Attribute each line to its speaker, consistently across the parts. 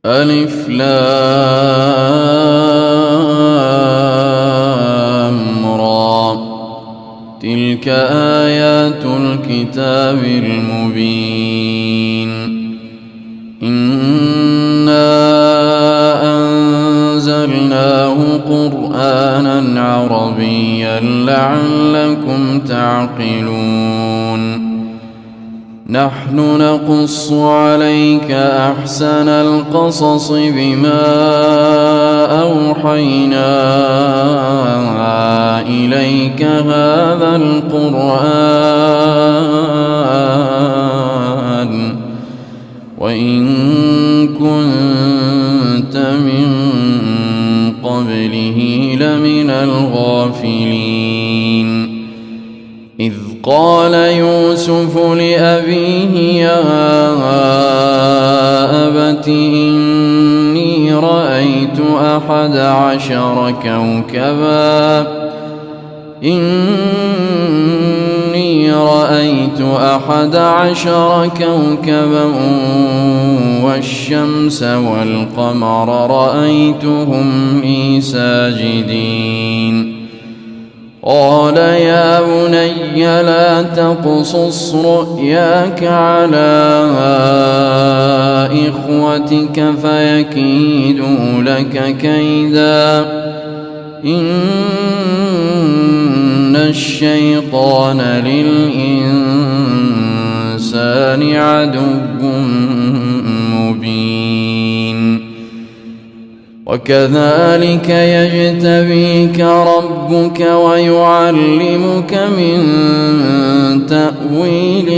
Speaker 1: ألف لام را. تلك آيات الكتاب المبين. إنا أنزلناه قرآنا عربيا لعلكم تعقلون. نحن نقص عليك أحسن القصص بما أوحينا إليك هذا القرآن وإن كنت من قبله لمن الغافلين. إذ قال يوسف لأبيه يا أبت إني رأيت 11 كوكبا والشمس والقمر رأيتهم لي ساجدين. قال يا بني لا تقصص رؤياك على إخوتك فيكيدوا لك كيدا إن الشيطان للإنسان عدو مبين. وكذلك يجتبيك ربك ويعلمك من تأويل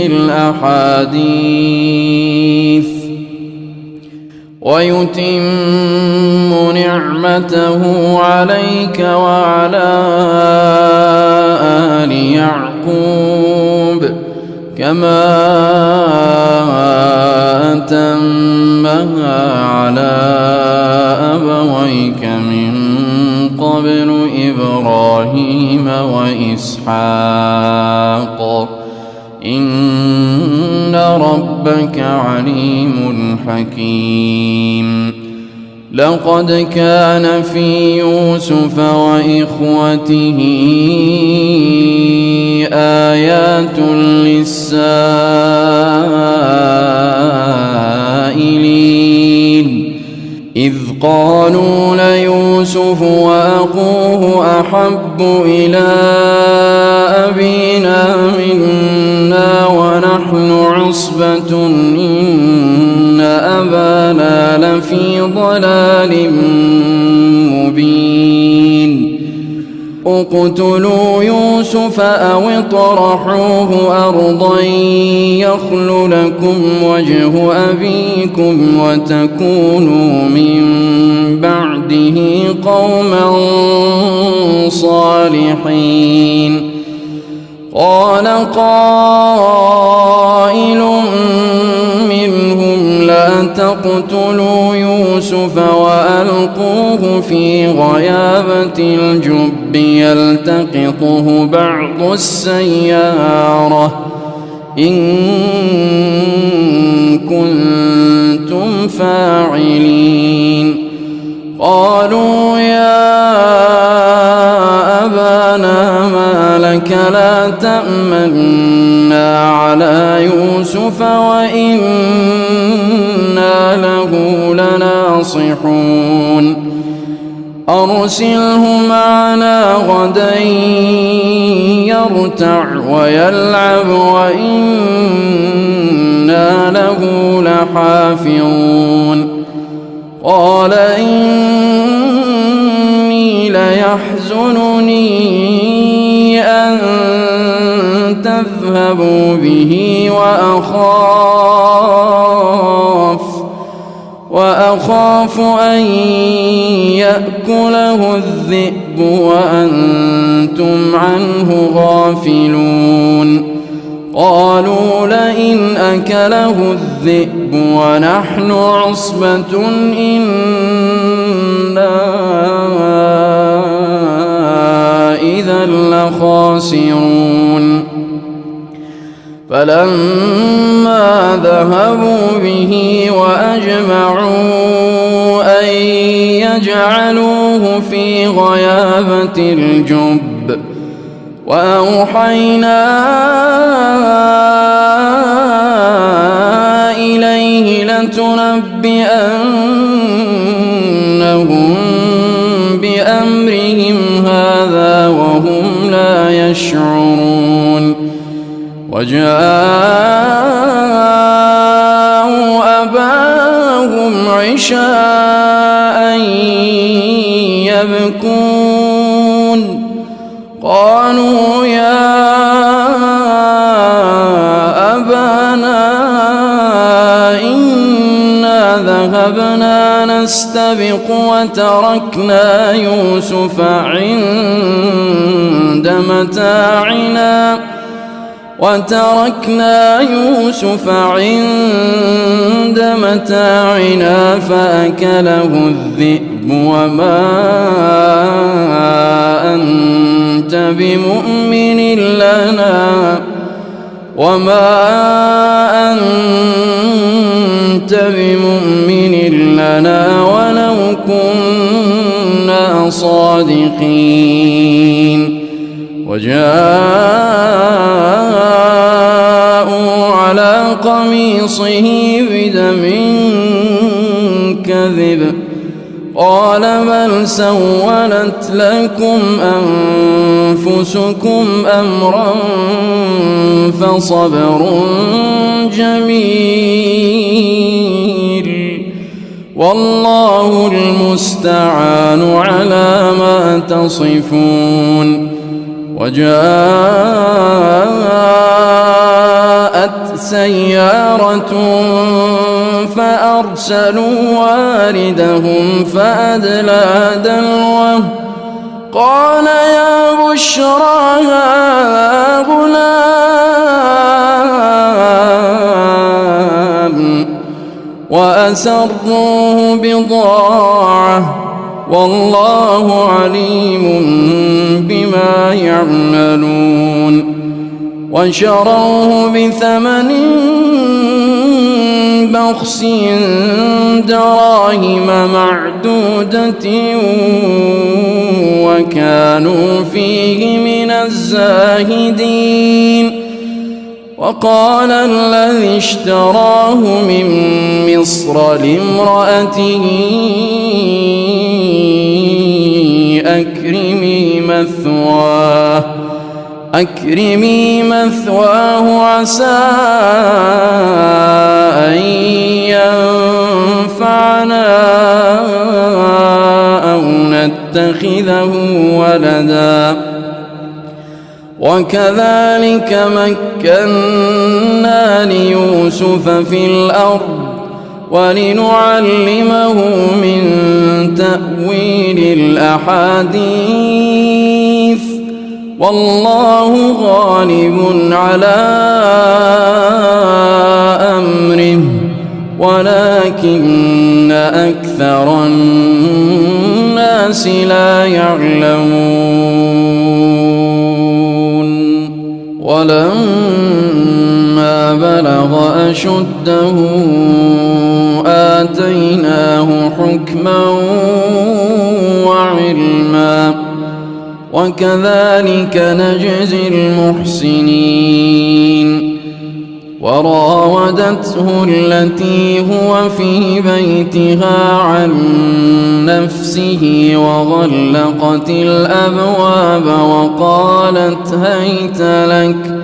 Speaker 1: الأحاديث ويتم نعمته عليك وعلى آل يعقوب كما أتمها على أبويك من قبل إبراهيم وإسحاق إن ربك عليم حكيم. لقد كان في يوسف وإخوته آيات للسائلين إذ قالوا ليوسف وأخوه أحب إلى أبينا منا ونحن عصبة إن أبانا لفي ضلال مبين. اقتلوا يوسف أو اطرحوه أرضا يخل لكم وجه أبيكم وتكونوا من بعده قوما صالحين. قال قائل منهم لا تقتلوا يوسف وألقوه في غيابة الجب يلتقطه بعض السيارة إن كنتم فاعلين. قالوا يا أبانا ما لك لا تأمنا على يوسف وإنا له لناصحون. أرسله معنا غدا يرتع ويلعب وإنا له لحافظون. قال إني ليحزنني أن تذهبوا به وأخاف أن يأكله الذئب وأنتم عنه غافلون. قالوا لئن أكله الذئب ونحن عصبة إنا إذا لخاسرون. فلما ذهبوا به وأجمعوا فجعلوه في غيابة الجب وأوحينا إليه لتنبئنهم بأمرهم هذا وهم لا يشعرون وجاءوا أباهم عشاء يبكون قالوا يا أبانا إنا ذهبنا نستبق وتركنا يوسف عند متاعنا فأكله الذئب وما أنت بمؤمن لنا ولو كنا صادقين وجاءوا على قميصه بدم كذب قال بل سولت لكم أنفسكم أمرا فصبر جميل والله المستعان على ما تصفون وجاءت سيارة فأرسلوا واردهم فأدلى دلوه قال يا بشرى هذا غلام وأسروه بضاعة والله عليم بما يعملون وشروه بثمن بخس دراهم معدودة وكانوا فيه من الزاهدين وقال الذي اشتراه من مصر لامرأته أكرمي مثواه عسى أن ينفعنا أو نتخذه ولدا وكذلك مكنا ليوسف في الأرض ولنعلمه من تأويل الأحاديث والله غالب على أمره ولكن أكثر الناس لا يعلمون ولما بلغ أشده آتيناه حكما وعلما وكذلك نجزي المحسنين وراودته التي هو في بيتها عن نفسه وغلقت الأبواب وقالت هيت لك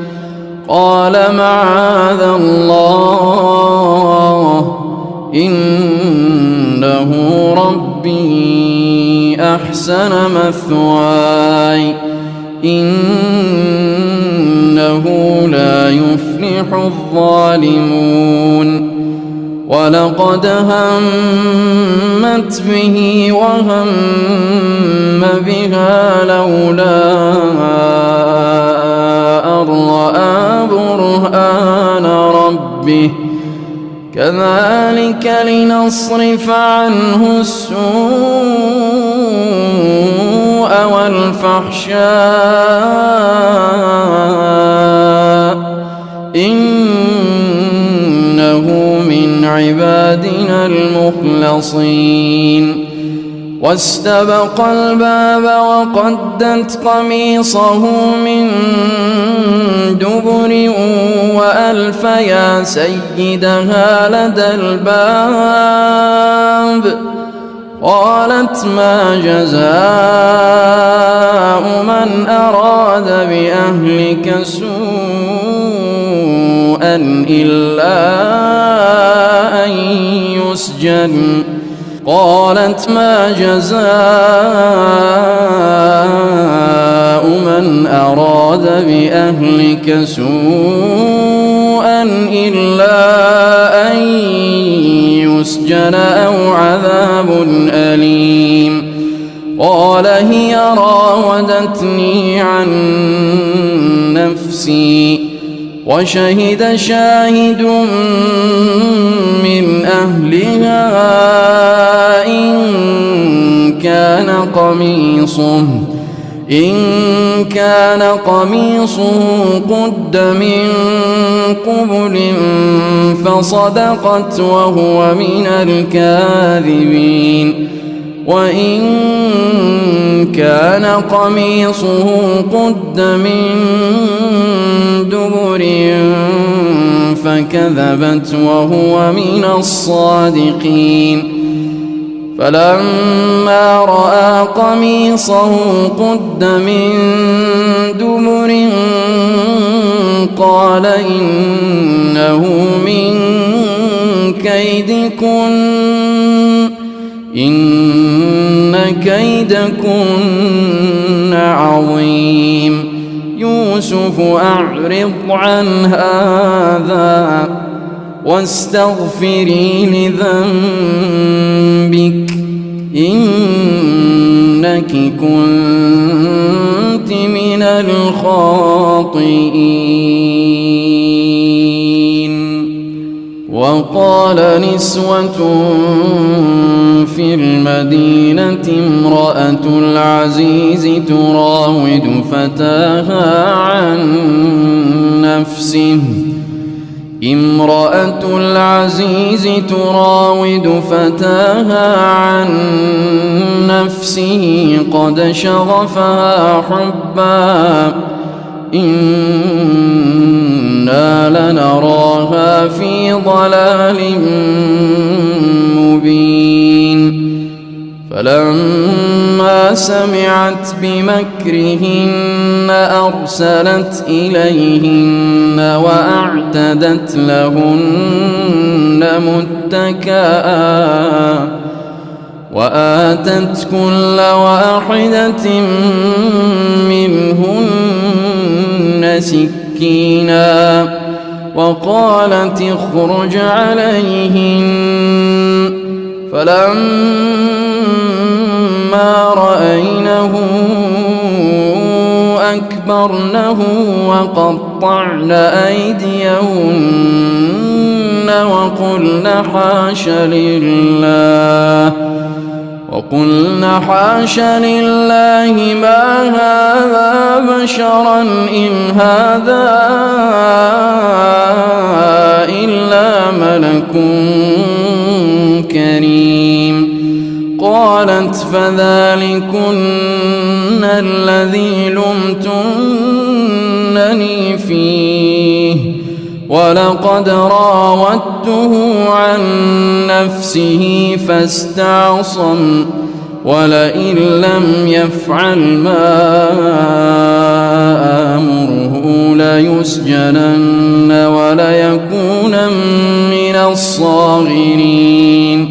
Speaker 1: قال معاذ الله إنه ربي أحسن مثواي إنه لا يفلح الظالمون ولقد همت به وهم بها لولا أن رأى برهان ربه كذلك لنصرف عنه السوء والفحشاء إنه من عبادنا المخلصين واستبق الباب وقدت قميصه من دبر وألف يا سيدها لدى الباب. قالت ما جزاء من أراد بأهلك سوءا إلا أن يسجن. قالت ما جزاء من أراد بأهلك سوءا إلا أن يسجن أو عذاب أليم. قال هي راودتني عن نفسي. وشهد شاهد من أهلها إن كان قميصه قد من قبل فصدقت وهو من الكاذبين. وإن كان قميصه قد من دبر فكذبت وهو من الصادقين. فلما رأى قميصه قد من دبر قال إنه من كيدكن إن كيدكن عظيم. يوسف أعرض عن هذا واستغفري لذنبك إنك كنت من الخاطئين. وقال نسوة في المدينة امرأة العزيز تراود فتاها عن نفسه قد شغفها حبا إنا لنراها في ضلال مبين. فلما سمعت بمكرهن أرسلت إليهن وأعتدت لهن متكئا وآتت كل واحدة منهن سكينا وقالت اخرج عليهن. فلما رأينه أكبرنه وقطعن أيديهن وقلن حاش لله ما هذا بشرا إن هذا إلا ملك كريم. قالت فذلكن الذي لمتنني فيه ولقد راودته عن نفسه فاستعصم ولئن لم يفعل ما آمره ليسجنن وليكونن من الصاغرين.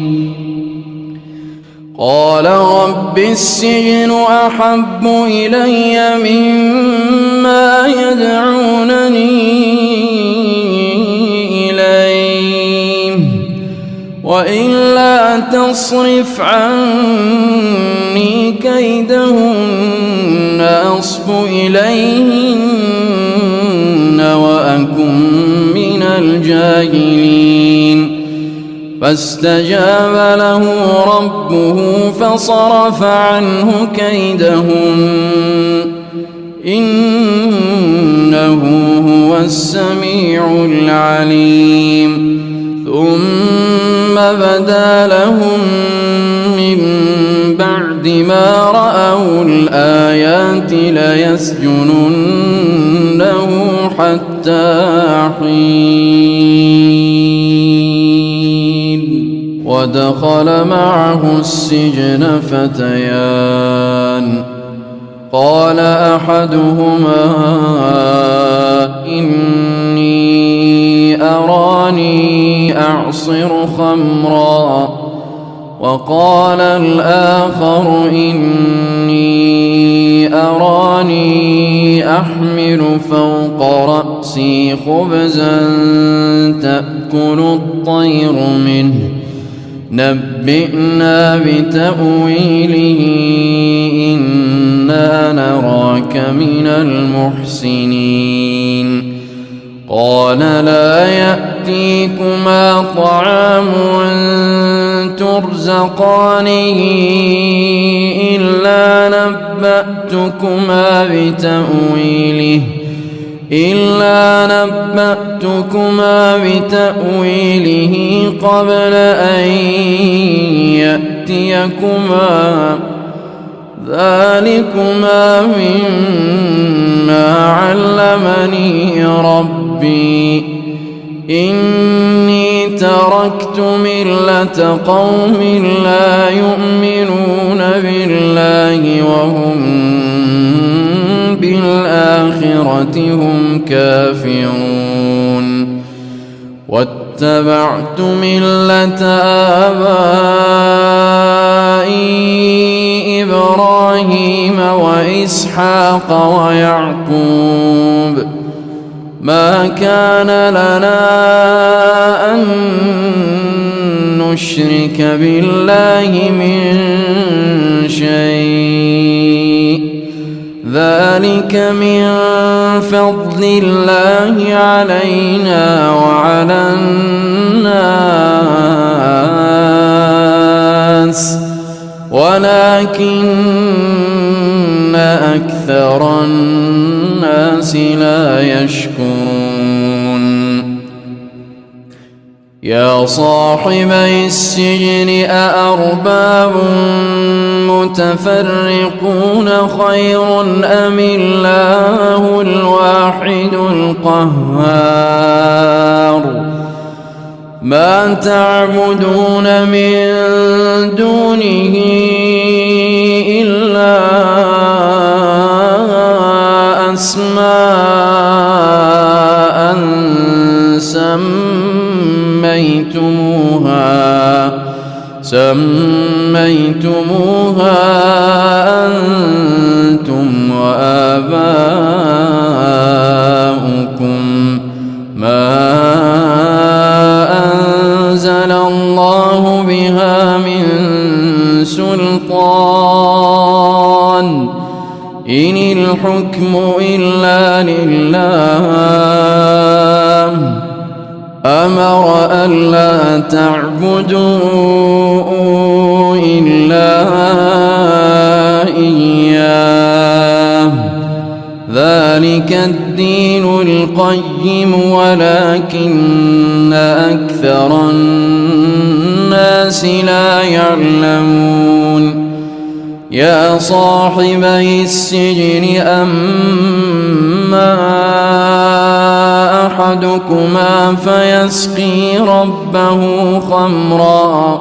Speaker 1: قال رب السجن أحب إلي مما يدعونني إليه وإلا تصرف عني كيدهن أصب إليهن وأكن من الجاهلين. فاستجاب له ربه فصرف عنه كيدهن إنه هو السميع العليم. ثم بدا لهم من بعد بعد ما رأوا الآيات ليسجننه حتى حين. ودخل معه السجن فتيان قال أحدهما إني أراني أعصر خمرا وقال الآخر إني أراني أحمل فوق رأسي خبزا تأكل الطير منه نبئنا بتأويله إنا نراك من المحسنين. قال لا يأتيكما طعام ترزقانه إلا نبأتكما بتأويله قبل أن يأتيكما ذلكما مما علمني ربي إني تركت ملة قوم لا يؤمنون بالله وهم بالآخرة هم كافرون واتبعت ملة آبائي إبراهيم وإسحاق ويعقوب ما كان لنا أن نشرك بالله من شيء ذلك من فضل الله علينا وعلى الناس ولكن أكثر الناس لا يشكرون. يا صاحبي السجن أأرباب متفرقون خير أم الله الواحد القهار ما تعبدون من دونه إلا أسماء سميتموها أنتم وآباؤكم ما أنزل الله بها من سلطان إن الحكم إلا لله أمر ألا تعبدوا إلا إياه ذلك الدين القيم ولكن أكثر الناس لا يعلمون. يا صاحبي السجن أما أحدكما فيسقي ربه خمرا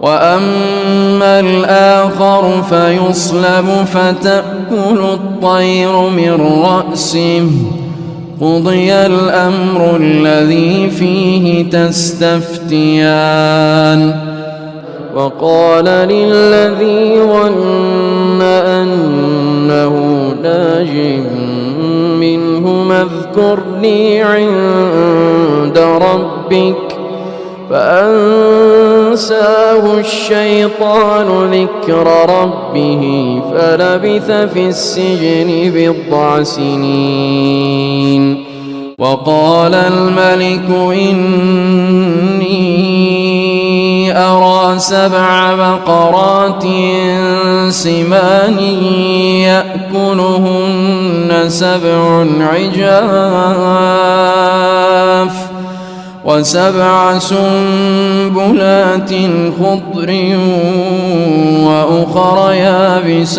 Speaker 1: وأما الآخر فيصلب فتأكل الطير من رأسه قضي الأمر الذي فيه تستفتيان. وقال للذي ظن أنه ناج منهما اذكرني عند ربك فأنساه الشيطان ذكر ربه فلبث في السجن بضع سنين. وقال الملك إني أرى 7 بقرات سمان يأكلهن 7 عجاف و7 سنبلات خضر وأخر يابسات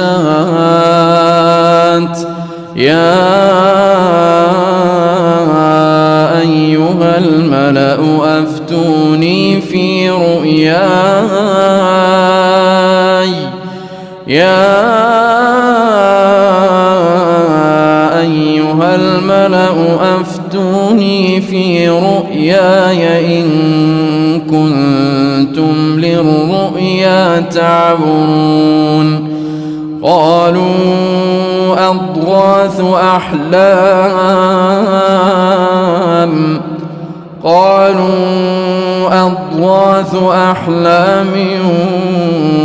Speaker 1: يا أيها الملأ أفتوني في رؤياي أفتوني في رؤياي إن كنتم للرؤيا تعبرون قالوا أضغاث أحلام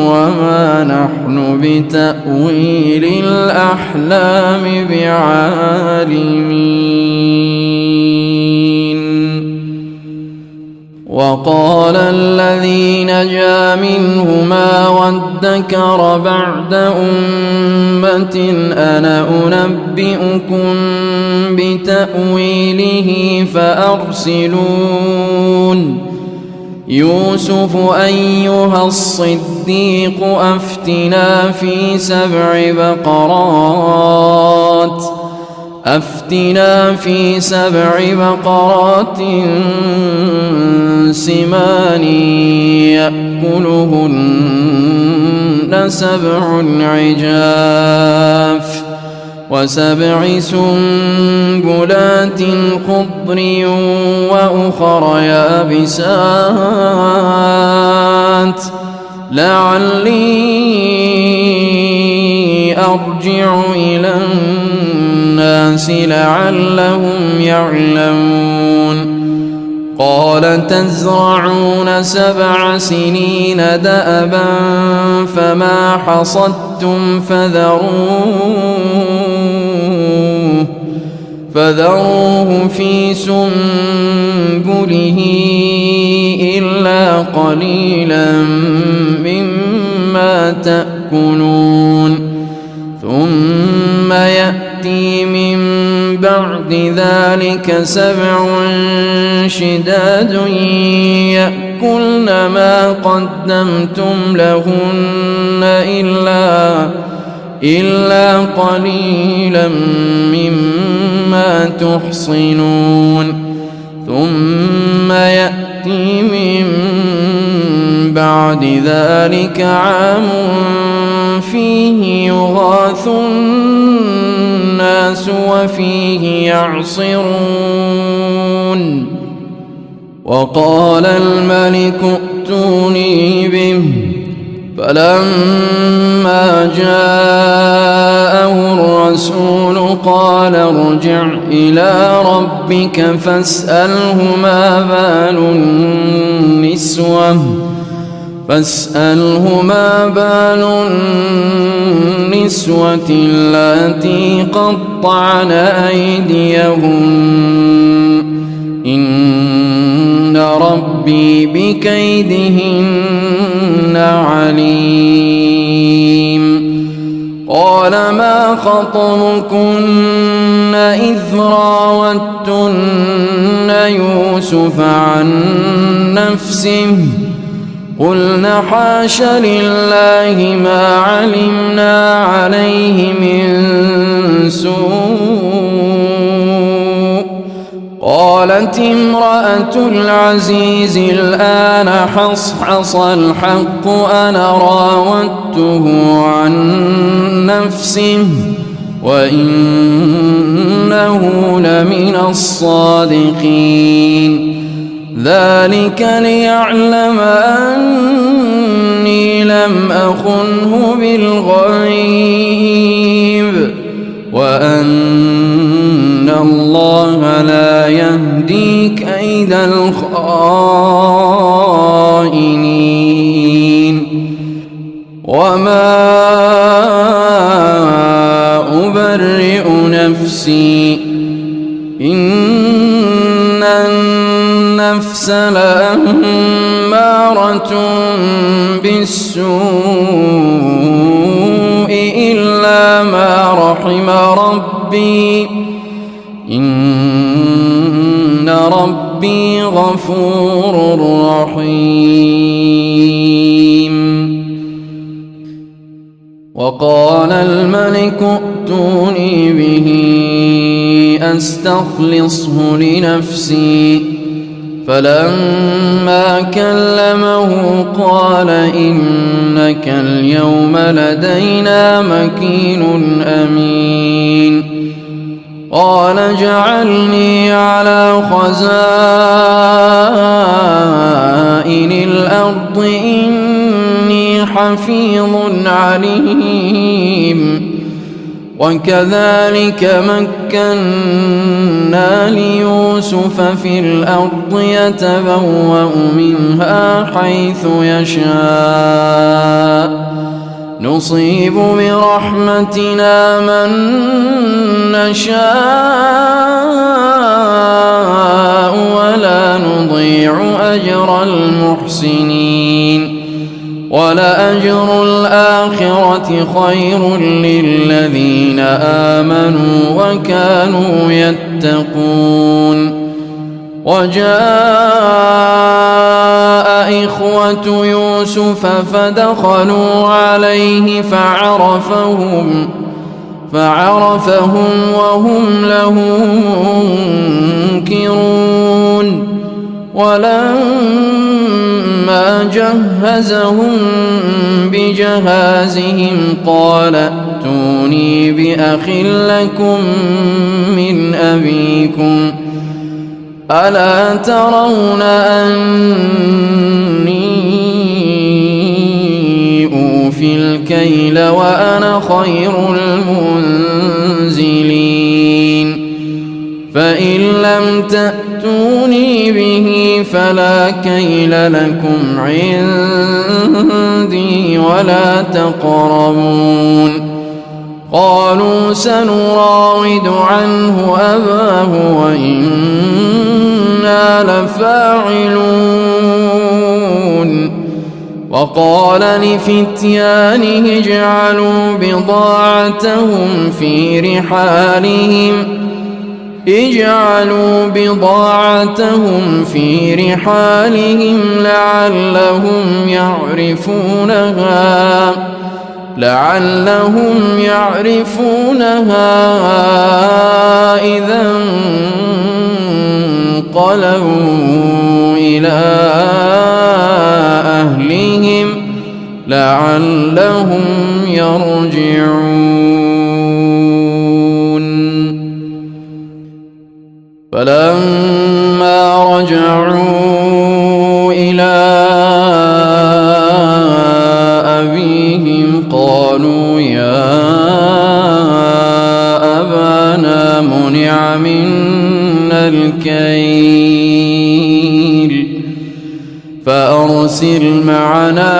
Speaker 1: وما نحن بتأويل الأحلام بعالمين. وقال الذي نجا منهما وادكر بعد أمة أنا أنبئكم بتأويله فأرسلون يوسف أيها الصديق أفتنا في سبع بقرات سمان يأكلهن سبع عجاف وسبع سنبلات خضر وأخر يابسات لعلي أرجع إلى الناس لعلهم يعلمون. قال تزرعون 7 سنين دأبا فما حصدتم فذروه في سنبله إلا قليلا مما تأكلون ثم يأتي من بعد ذلك 7 شداد يأكلن ما قدمتم لهن إلا قليلا مما تحصنون ثم يأتي من بعد ذلك عام فيه يغاث الناس وفيه يعصرون. وقال الملك ائتوني به فلما جاءه الرسول قال ارجع إلى ربك فاسأله ما بال النسوة اللاتي قطعن أيديهن إن ربي بكيدهن عليم. قال ما خطبكن إذ راوتن يوسف عن نفسه قلنا حاش لله ما علمنا عليه من سوء. قالت امرأة العزيز الآن حصحص الحق أنا راودته عن نفسه وإنه لمن الصادقين. ذلك ليعلم أني لم أخنه بالغيب وأن الله لا يهدي كيد الخائنين. وما أبرئ نفسي إن النفس لأمارة بالسوء إلا ما رحم ربي إن ربي غفور رحيم. وقال الملك ائتوني به أستخلصه لنفسي، فلما كلمه قال إنك اليوم لدينا مكين أمين. قال اجعلني على خزائن الأرض إني حفيظ عليم. وكذلك مكنا ليوسف في الأرض يتبوأ منها حيث يشاء، نصيب برحمتنا من نشاء ولا نضيع أجر المحسنين. ولأجر الآخرة خير للذين آمنوا وكانوا يتقون. وجاء إخوة يوسف فدخلوا عليه فعرفهم وهم له منكرون. ولما جهزهم بجهازهم قال ائتوني بأخ لكم من أبيكم، ألا ترون أني أوفي الكيل وأنا خير المنزلين؟ فإن لم تأتوني به فلا كيل لكم عندي ولا تقربون. قالوا سنراود عنه أباه وإنا لفاعلون. وقال لفتيانه اجعلوا بضاعتهم في رحالهم لعلهم يعرفونها إذا انقلبوا إلى أهلهم لعلهم يرجعون. فلما رجعوا إلى أبيهم قالوا يا أبانا منع منا الكيل فأرسل معنا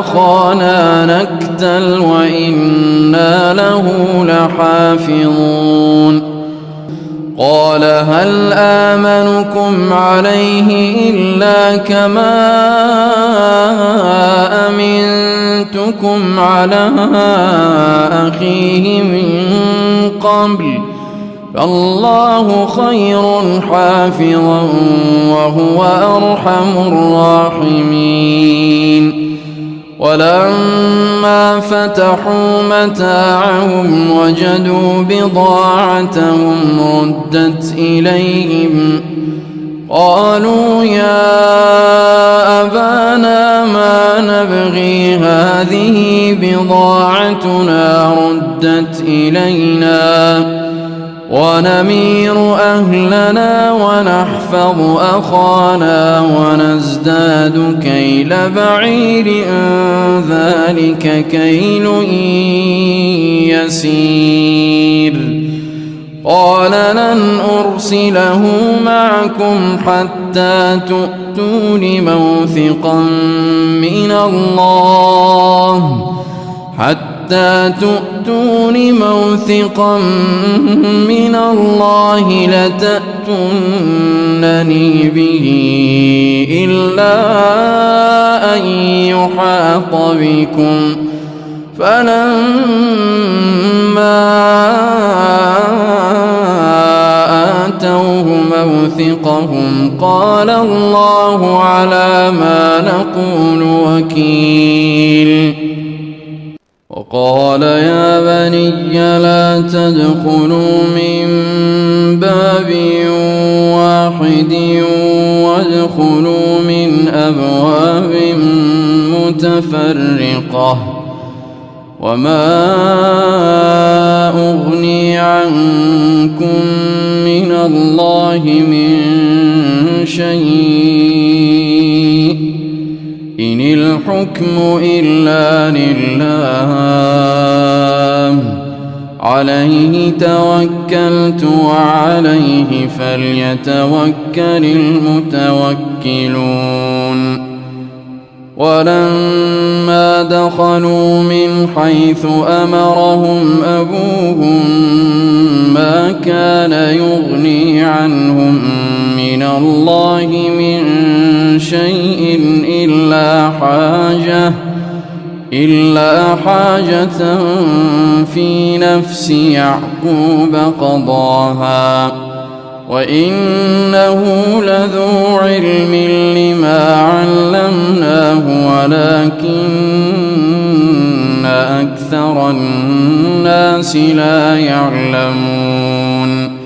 Speaker 1: أخانا نكتل وإنا له لحافظون. قال هل آمنكم عليه إلا كما أمنتكم على أخيه من قبل، فالله خير حافظا وهو أرحم الراحمين. ولما فتحوا متاعهم وجدوا بضاعتهم ردت إليهم قالوا يا أبانا ما نبغي هذه بضاعتنا ردت إلينا ونمير أهلنا ونحفظ أخانا ونزداد كيل بعير ذلك كيل يسير. قال لن أرسله معكم حتى تؤتون موثقا من الله لتأتونني به إلا أن يحاط بكم. فلما آتوه موثقهم قال الله على ما نقول وكيل. وقال يا بني لا تدخلوا من باب واحد وادخلوا من أبواب متفرقة وما أغني عنكم من الله من شيء إن الحكم إلا لله عليه توكلت وعليه فليتوكل المتوكلون ولما دخلوا من حيث أمرهم أبوهم ما كان يغني عنهم من الله من شيء إلا حاجة في نفس يعقوب قضاها وإنه لذو علم لما علمناه ولكن أكثر الناس لا يعلمون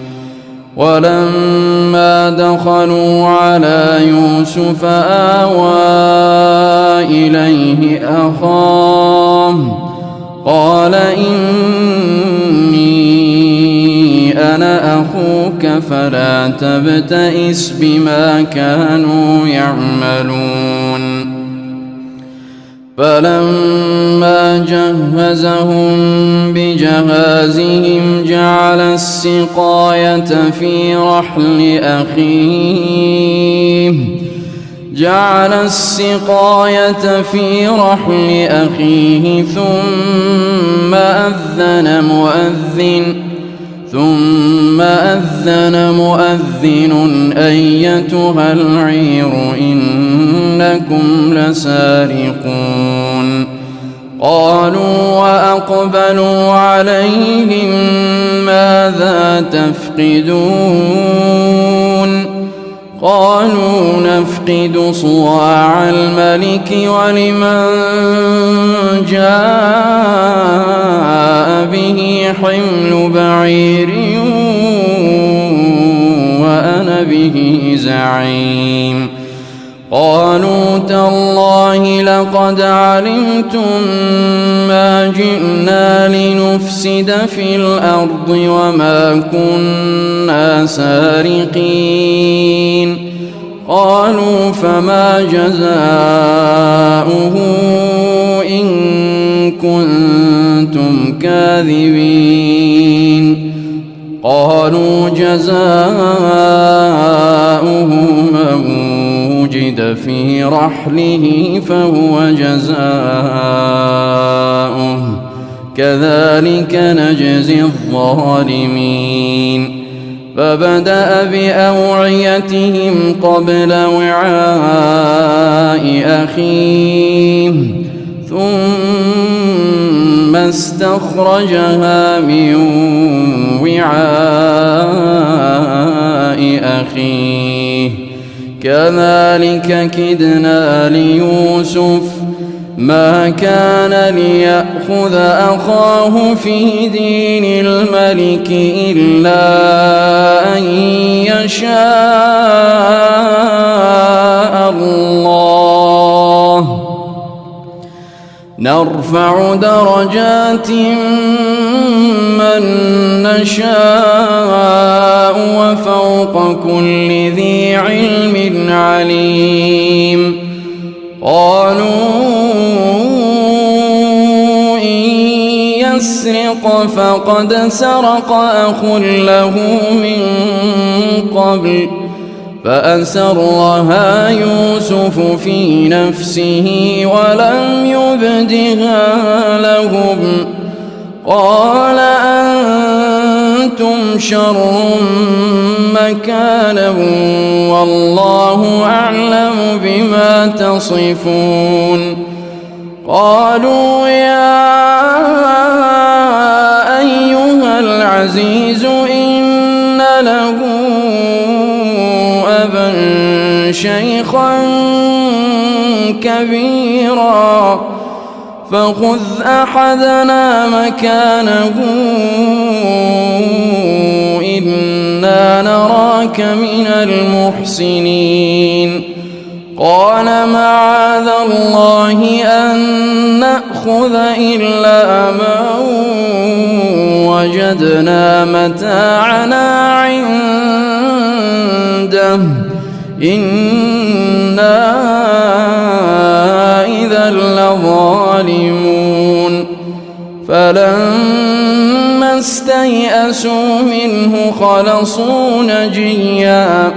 Speaker 1: ولما دخلوا على يوسف آوى إليه أخاه قال إني أنا أخوك فلا تبتئس بما كانوا يعملون فلما جهزهم بجهازهم جعل السقاية في رحل أخيه ثم أذن مؤذن أيتها العير إنكم لسارقون قالوا وأقبلوا عليهم ماذا تفقدون قالوا نفقد صواع الملك ولمن جاء به حمل بعير وأنا به زعيم قالوا تالله لقد علمتم ما جئنا لنفسد في الأرض وما كنا سارقين قالوا فما جزاؤه إن كنتم كاذبين قالوا جزاؤه من وجد في رحله فهو جزاؤه كذلك نجزي الظالمين فبدأ بأوعيتهم قبل وعاء أخيه ثم استخرجها من وعاء أخيه كذلك كدنا ليوسف ما كان ليأخذ أخاه في دين الملك إلا أن يشاء الله نرفع درجات من نشاء وفوق كل ذي علم عليم قالوا إن يسرق فقد سرق أخ له من قبل فأسرها يوسف في نفسه ولم يبدها لهم قال أنتم شر مكانا والله أعلم بما تصفون قالوا يا أيها العزيز إن له أبا شيخا كبيرا فخذ أحدنا مكانه إنا نراك من المحسنين قال معاذ الله أن نأخذ إلا من وجدنا متاعنا عنده إنا إذا لظالمون فلما استيئسوا منه خلصوا نجيا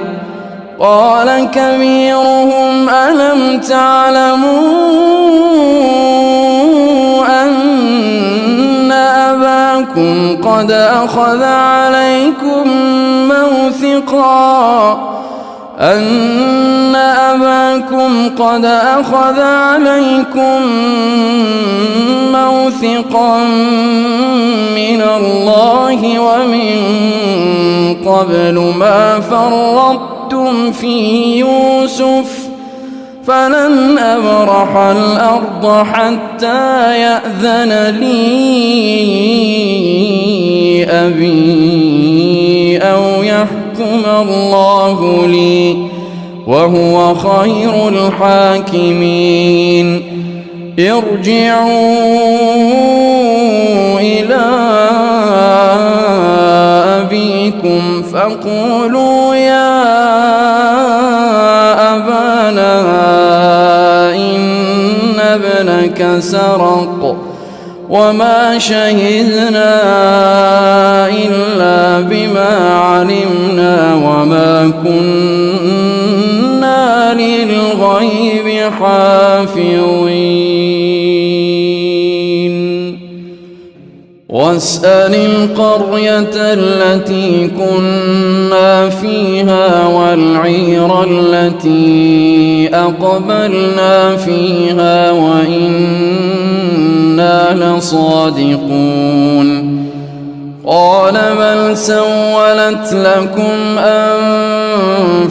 Speaker 1: قال كبيرهم ألم تعلموا أن أباكم قد أخذ عليكم موثقا من الله ومن قبل ما فرطتم في يوسف فلن أبرح الأرض حتى يأذن لي أبي أو يحكم الله لي وهو خير الحاكمين ارجعوا إلى أبيكم فقولوا يا أبانا إن ابنك سرق وما شهدنا إلا بما علمنا وما كنا للغيب حافظين واسأل القرية التي كنا فيها والعير التي أقبلنا فيها وإنا لصادقون قال بل سولت لكم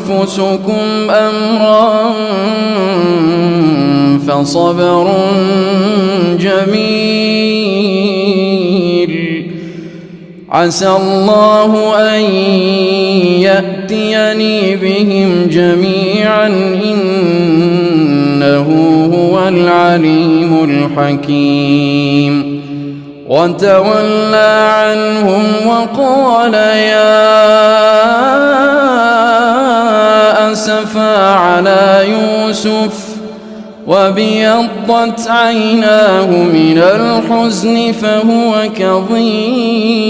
Speaker 1: أنفسكم أمرا فصبر جميل عسى الله أن يأتيني بهم جميعا إنه هو العليم الحكيم وتولى عنهم وقال يا أسفا على يوسف وابيضت عيناه من الحزن فهو كظيم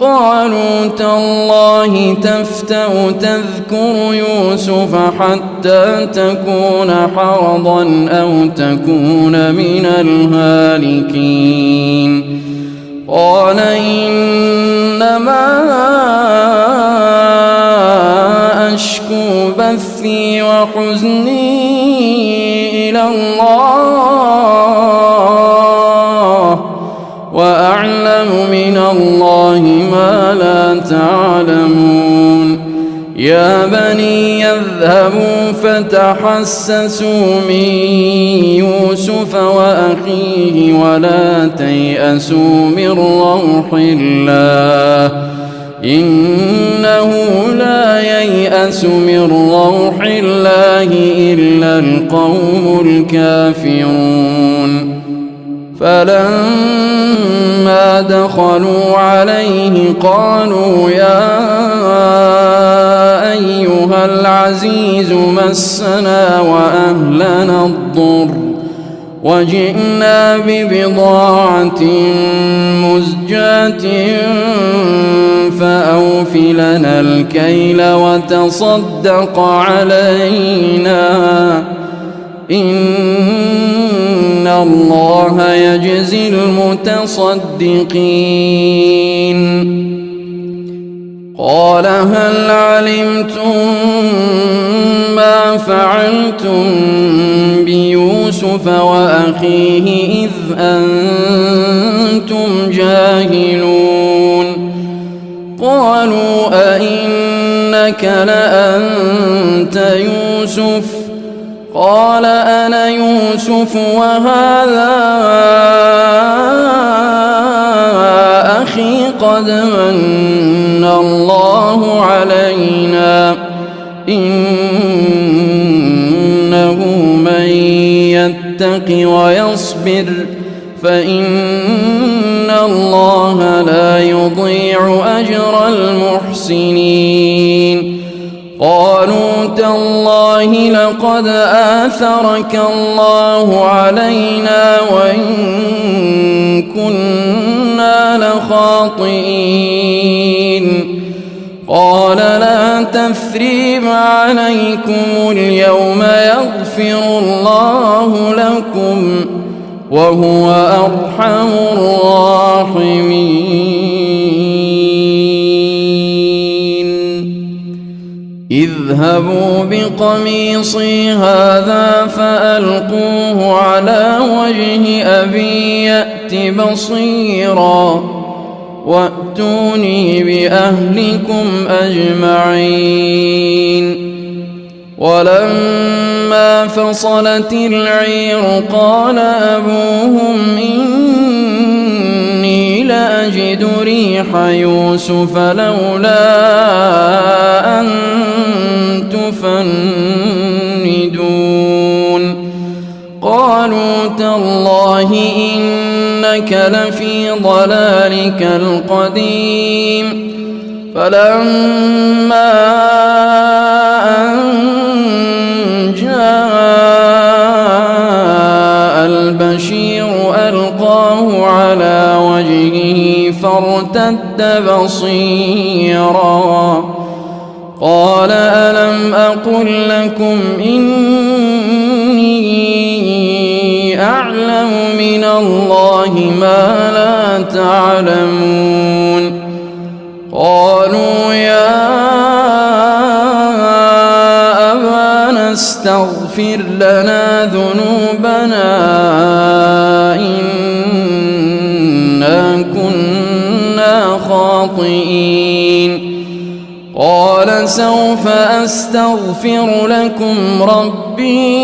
Speaker 1: قالوا تالله تفتأ تذكر يوسف حتى تكون حرضا أو تكون من الهالكين قال إنما أشكو بثي وحزني إلى الله وأعلم من الله ما لا تعلمون يا بني يذهبوا فتحسسوا من يوسف وأخيه ولا تيأسوا من روح الله إنه لا ييأس من روح الله إلا القوم الكافرون فلما دخلوا عليه قالوا يا أيها العزيز مسنا وأهلنا الضر وجئنا ببضاعة مزجاة فأوف لنا الكيل وتصدق علينا إن الله يجزي المتصدقين قال هل علمتم ما فعلتم بيوسف وأخيه إذ أنتم جاهلون قالوا أئنك لأنت يوسف قال أنا يوسف وهذا أخي قد من الله علينا إنه من يتق ويصبر فإن الله لا يضيع أجر المحسنين قالوا تالله لقد آثرك الله علينا وإن كنا لخاطئين قال لا تثريب عليكم اليوم يغفر الله لكم وهو أرحم الراحمين اذهبوا بقميصي هذا فألقوه على وجه أبي يأت بصيرا وأتوني بأهلكم أجمعين ولما فصلت العير قال أبوهم إني لأجد ريح يوسف لولا أن تفندون قالوا تالله إنك لفي ضلالك القديم فلما أن جاء البشير ألقاه على وجهه فارتد بصيرا قال ألم أقل لكم إني أعلم من الله ما لا تعلمون قالوا يا أبانا استغفر لنا ذنوبنا إنا كنا خاطئين قال سوف أستغفر لكم ربي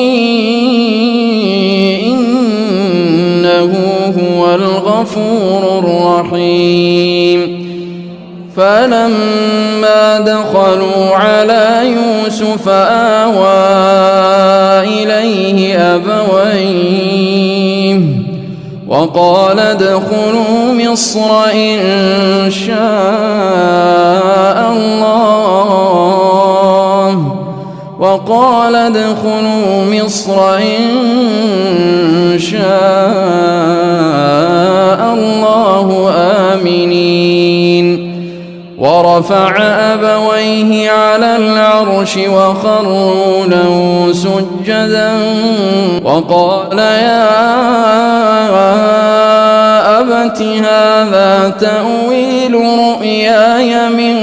Speaker 1: إنه هو الغفور الرحيم فلما دخلوا على يوسف آوى إليه أبويه وقال ادخلوا مصر إن شاء الله وقال ادخلوا مصر إن شاء الله آمنين ورفع أبويه على العرش وخروا له سجدا وقال يا أبت هذا تأويل رؤياي من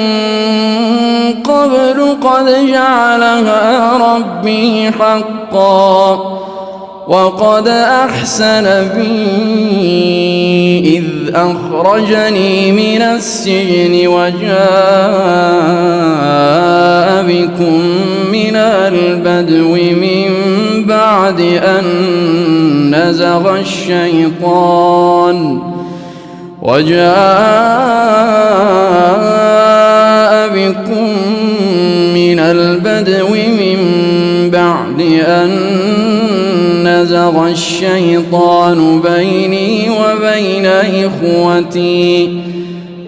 Speaker 1: قبل قد جعلها ربي حقا وقد أحسن بي إذ أخرجني من السجن وجاء بكم من البدو من بعد أن نزغ الشيطان وجاء بكم من البدو من بعد أن نزغ الشيطان بيني وبين إخوتي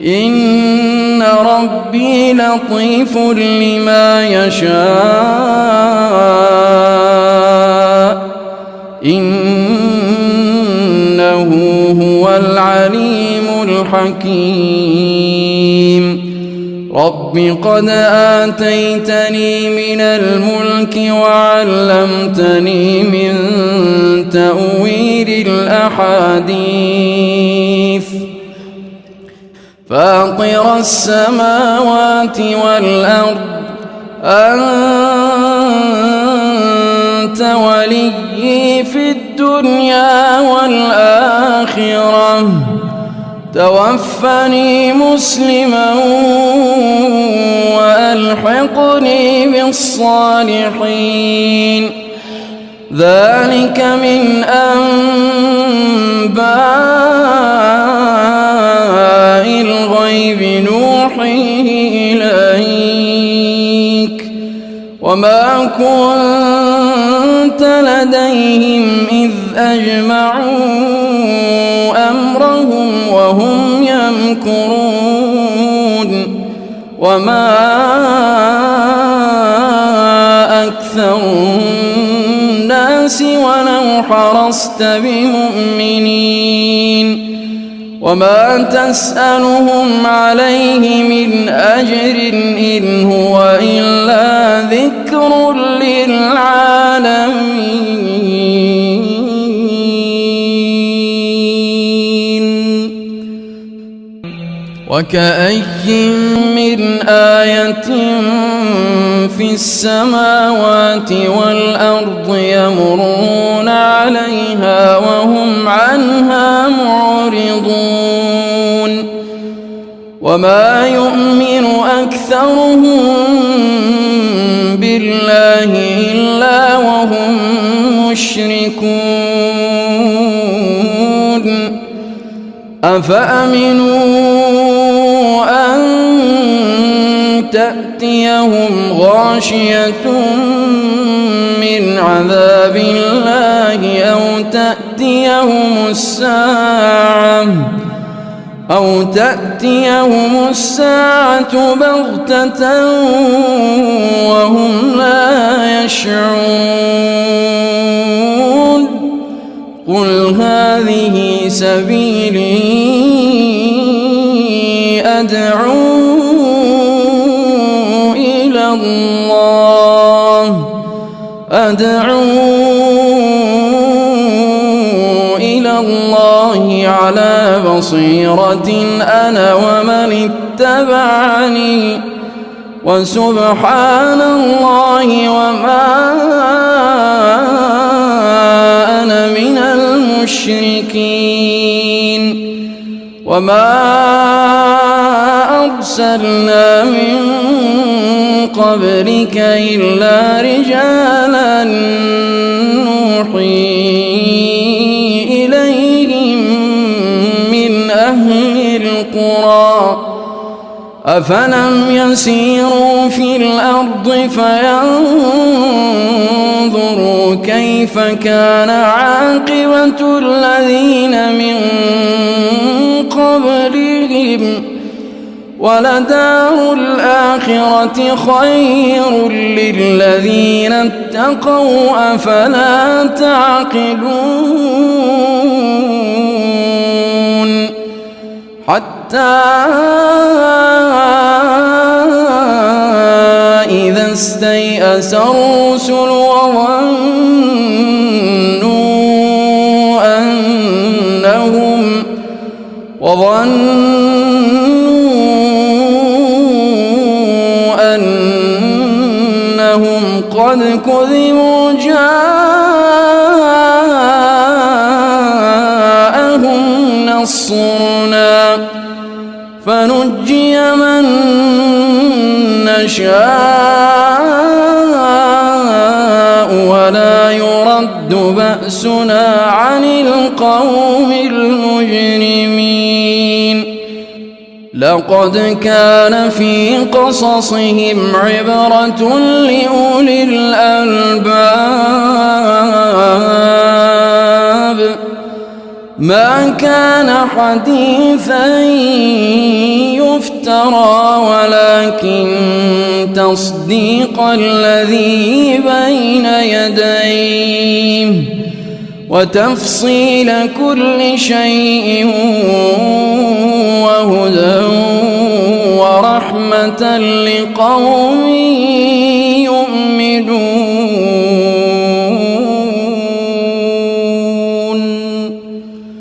Speaker 1: إن ربي لطيف لما يشاء إنه هو العليم الحكيم رب قد آتيتني من الملك وعلمتني من تأويل الأحاديث فاطر السماوات والأرض أنت وليي في الدنيا والآخرة توفني مسلما وألحقني بالصالحين ذلك من أنباء الغيب نوحيه إليك وما كنت لديهم إذ أجمعوا أمرهم وهم يمكرون وما أكثر الناس ولو حرصت بمؤمنين وما تسألهم عليه من أجر إن هو إلا ذكر للعالمين وكأي من آية في السماوات والأرض يمرون عليها وهم عنها معرضون وما يؤمن أكثرهم بالله إلا وهم مشركون أفأمنوا أن تأتيهم غاشية من عذاب الله أو تأتيهم الساعة بغتة وهم لا يشعرون قل هذه سبيلي أدعو إلى الله على بصيرة أنا ومن اتبعني وسبحان الله وما أنا من المشركين وما أرسلنا من قبلك إلا رجالا نوحي إليهم من أهل القرى أفلم يسيروا في الأرض فينظروا كيف كان عاقبة الذين من قبلهم ولدار الآخرة خير للذين اتقوا أفلا تعقلون حتى إذا استيأس الرسل وظنوا أنهم قد كذبوا جاءهم نصرنا فنجي من نشاء ولا يرد بأسنا عن القوم المجرمين لقد كان في قصصهم عبرة لأولي الألباب ما كان حديثا يفترى ولكن تصديق الذي بين يديه وتفصيل كل شيء وهدى ورحمة لقوم يؤمنون